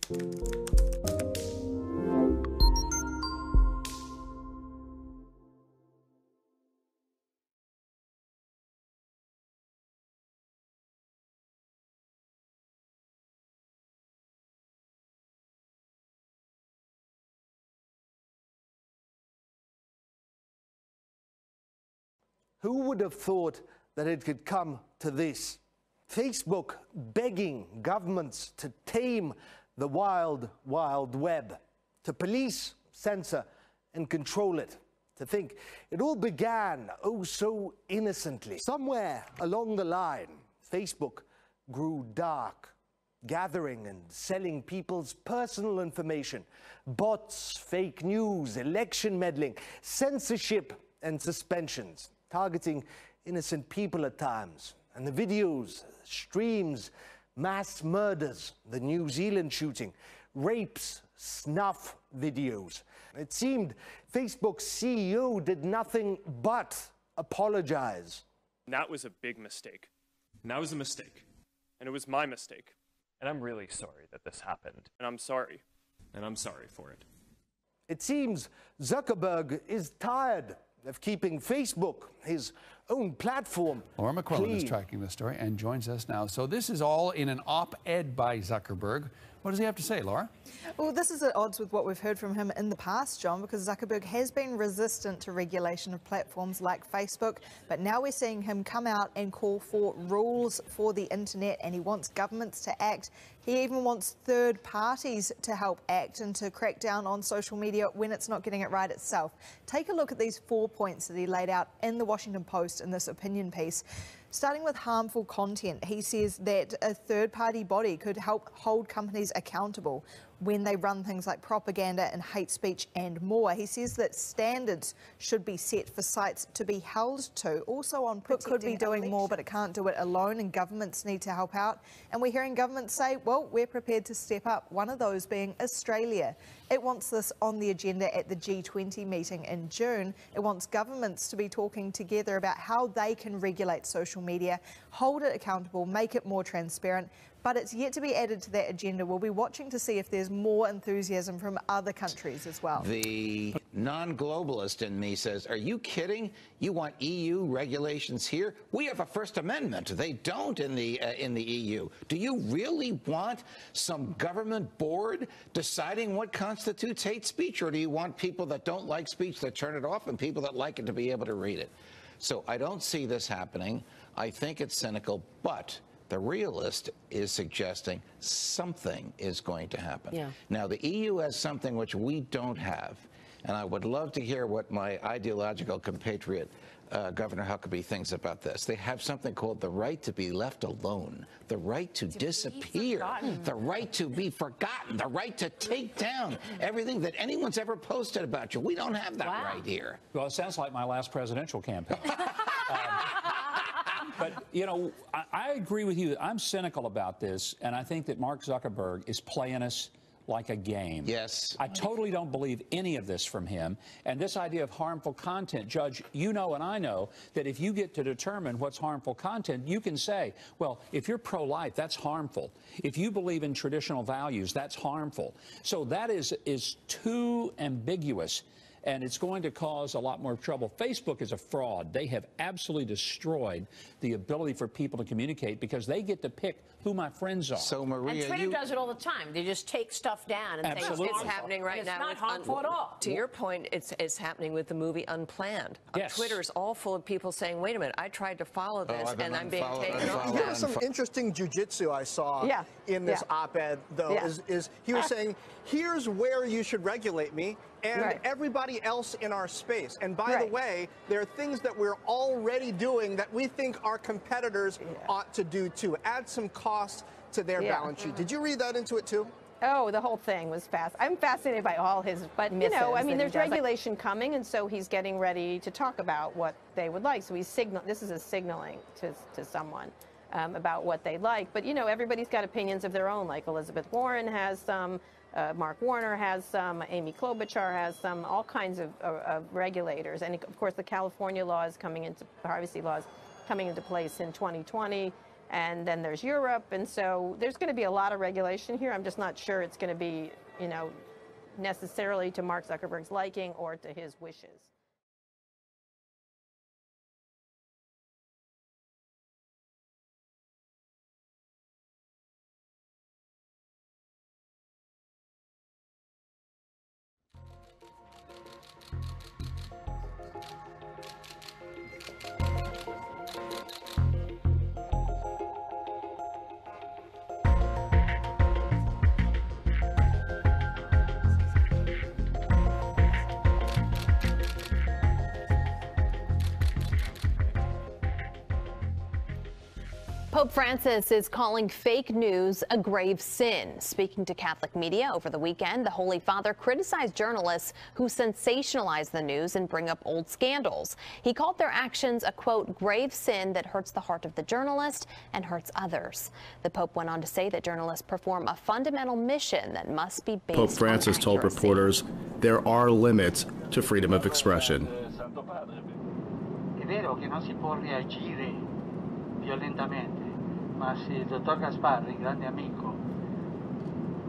Who would have thought that it could come to this? Facebook begging governments to tame the wild, wild web, to police, censor, and control it. To think it all began oh so innocently. Somewhere along the line, Facebook grew dark, gathering and selling people's personal information, bots, fake news, election meddling, censorship, and suspensions, targeting innocent people at times. And the videos, streams, mass murders, the New Zealand shooting, rapes, snuff videos. It seemed Facebook's CEO did nothing but apologize. That was a big mistake. And that was a mistake. And it was my mistake. And I'm really sorry that this happened. And I'm sorry. And I'm sorry for it. It seems Zuckerberg is tired of keeping Facebook, his own platform, Laura McQuillan is tracking the story and joins us now. So this is all in an op-ed by Zuckerberg. What does he have to say, Laura? Well, this is at odds with what we've heard from him in the past, John, because Zuckerberg has been resistant to regulation of platforms like Facebook, but now we're seeing him come out and call for rules for the internet, and he wants governments to act. He even wants third parties to help act and to crack down on social media when it's not getting it right itself. Take a look at these 4 points that he laid out in the Washington Post in this opinion piece. Starting with harmful content, he says that a third-party body could help hold companies accountable when they run things like propaganda and hate speech and more. He says that standards should be set for sites to be held to. Also on protecting could be doing more, but it can't do it alone, and governments need to help out. And we're hearing governments say, well, we're prepared to step up, one of those being Australia. It wants this on the agenda at the G20 meeting in June. It wants governments to be talking together about how they can regulate social media, hold it accountable, make it more transparent. But it's yet to be added to that agenda. We'll be watching to see if there's more enthusiasm from other countries as well. The non-globalist in me says, are you kidding? You want EU regulations here? We have a First Amendment. They don't in the EU. Do you really want some government board deciding what constitutes hate speech? Or do you want people that don't like speech to turn it off and people that like it to be able to read it? So I don't see this happening. I think it's cynical, but the realist is suggesting something is going to happen. Yeah. Now, the EU has something which we don't have, and I would love to hear what my ideological compatriot, Governor Huckabee, thinks about this. They have something called the right to be left alone, the right to disappear, the right to be forgotten, the right to take down everything that anyone's ever posted about you. We don't have that right here. Well, it sounds like my last presidential campaign. But, you know, I agree with you. I'm cynical about this, and I think that Mark Zuckerberg is playing us like a game. Yes. I totally don't believe any of this from him. And this idea of harmful content, Judge, you know and I know that if you get to determine what's harmful content, you can say, well, if you're pro-life, that's harmful. If you believe in traditional values, that's harmful. So that is too ambiguous. And it's going to cause a lot more trouble. Facebook is a fraud. They have absolutely destroyed the ability for people to communicate because they get to pick who my friends are. So, Maria, and Twitter does it all the time. They just take stuff down and Absolutely. think it's happening right now. It's not harmful at all. To your point, it's happening with the movie Unplanned. Yes. Twitter's all full of people saying, wait a minute, I tried to follow this and I'm being taken off. There was some interesting jujitsu I saw in this op-ed, though, is he was saying, here's where you should regulate me and everybody else in our space. And by the way, there are things that we're already doing that we think our competitors ought to do too. Add some cost to their balance sheet. Did you read that into it too? Oh, the whole thing was fast. I'm fascinated by all his, but you know, I mean, there's regulation coming, and so he's getting ready to talk about what they would like. So he's this is a signaling to someone about what they like. But you know, everybody's got opinions of their own. Like Elizabeth Warren has some, Mark Warner has some, Amy Klobuchar has some, all kinds of regulators, and of course the California laws coming into privacy laws coming into place in 2020. And then there's Europe, and so there's going to be a lot of regulation here. I'm just not sure it's going to be, you know, necessarily to Mark Zuckerberg's liking or to his wishes. Pope Francis is calling fake news a grave sin. Speaking to Catholic media over the weekend, the Holy Father criticized journalists who sensationalize the news and bring up old scandals. He called their actions a, quote, grave sin that hurts the heart of the journalist and hurts others. The Pope went on to say that journalists perform a fundamental mission that must be based on Pope Francis told reporters there are limits to freedom of expression. È vero che non si può reagire violentemente, ma se il dottor Gasparri, grande amico,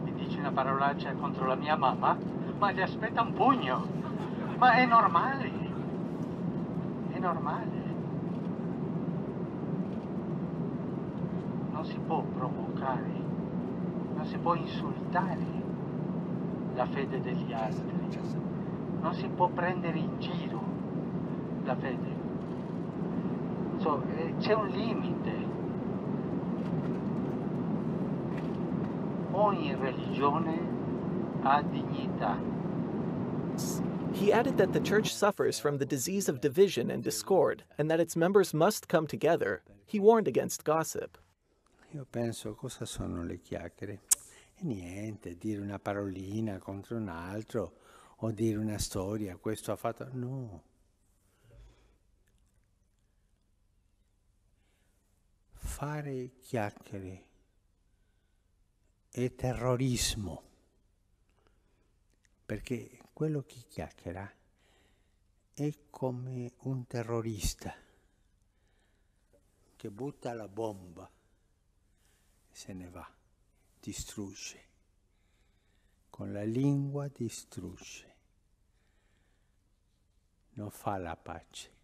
mi dice una parolaccia contro la mia mamma, ma gli aspetta un pugno. Ma è normale. È normale. Non si può provocare, non si può insultare la fede degli altri, non si può prendere in giro la fede. So, c'è un limite. Ogni religione ha dignità. He added that the church suffers from the disease of division and discord, and that its members must come together. He warned against gossip. Io penso, cosa sono le chiacchiere? E niente, dire una parolina contro un altro, o dire una storia, questo ha fatto... No. Fare chiacchiere è terrorismo, perché quello che chiacchiera è come un terrorista che butta la bomba e se ne va, distrugge, con la lingua distrugge, non fa la pace.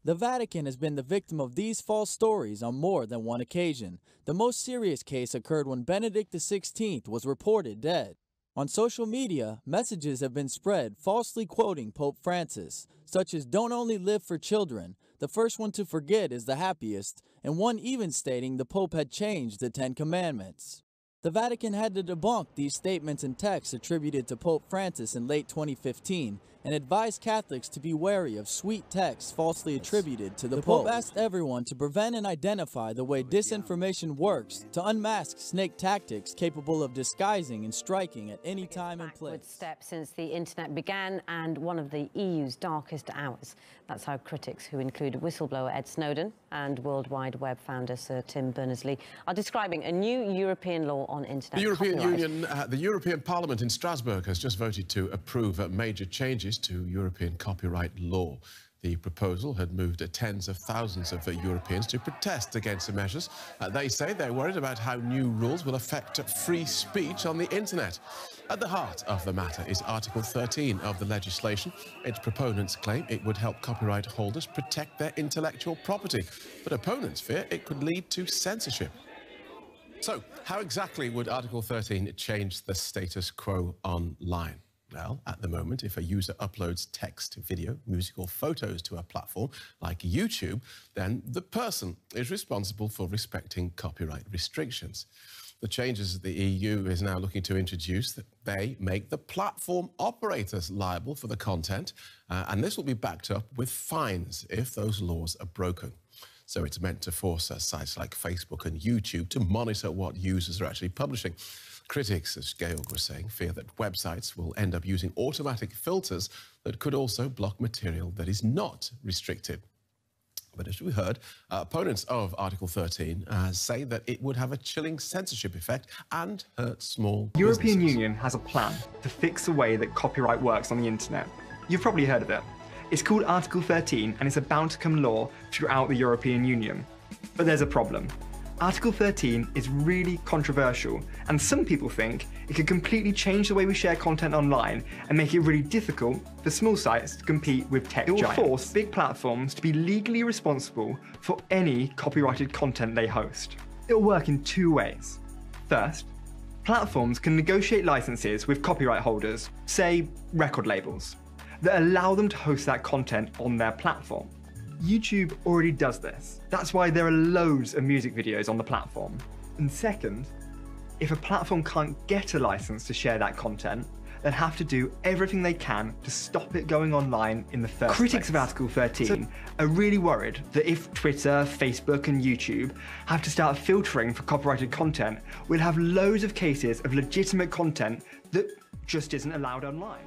The Vatican has been the victim of these false stories on more than one occasion. The most serious case occurred when Benedict XVI was reported dead. On social media, messages have been spread falsely quoting Pope Francis, such as "Don't only live for children, the first one to forget is the happiest," and one even stating the Pope had changed the 10 Commandments. The Vatican had to debunk these statements and texts attributed to Pope Francis in late 2015 and advised Catholics to be wary of sweet texts falsely attributed to the Pope. The Pope asked everyone to prevent and identify the way disinformation works, to unmask snake tactics capable of disguising and striking at any time and place. Step since the internet began and one of the EU's darkest hours. That's how critics who include whistleblower Ed Snowden and World Wide Web founder Sir Tim Berners-Lee are describing a new European law on internet copyright. The European Parliament in Strasbourg has just voted to approve major changes to European copyright law. The proposal had moved tens of thousands of Europeans to protest against the measures. They say they're worried about how new rules will affect free speech on the internet. At the heart of the matter is Article 13 of the legislation. Its proponents claim it would help copyright holders protect their intellectual property, but opponents fear it could lead to censorship. So, how exactly would Article 13 change the status quo online? Well, at the moment, if a user uploads text, video, music or photos to a platform like YouTube, then the person is responsible for respecting copyright restrictions. The changes the EU is now looking to introduce, that they make the platform operators liable for the content, and this will be backed up with fines if those laws are broken. So it's meant to force sites like Facebook and YouTube to monitor what users are actually publishing. Critics, as Georg was saying, fear that websites will end up using automatic filters that could also block material that is not restricted. But as we heard, opponents of Article 13 say that it would have a chilling censorship effect and hurt small The European businesses. Union has a plan to fix the way that copyright works on the internet. You've probably heard of it. It's called Article 13 and it's about to become law throughout the European Union. But there's a problem. Article 13 is really controversial, and some people think it could completely change the way we share content online and make it really difficult for small sites to compete with tech giants. It will force big platforms to be legally responsible for any copyrighted content they host. It will work in two ways. First, platforms can negotiate licenses with copyright holders, say record labels, that allow them to host that content on their platform. YouTube already does this. That's why there are loads of music videos on the platform. And second, if a platform can't get a license to share that content, they'll have to do everything they can to stop it going online in the first place. Critics of Article 13 are really worried that if Twitter, Facebook and YouTube have to start filtering for copyrighted content, we'll have loads of cases of legitimate content that just isn't allowed online.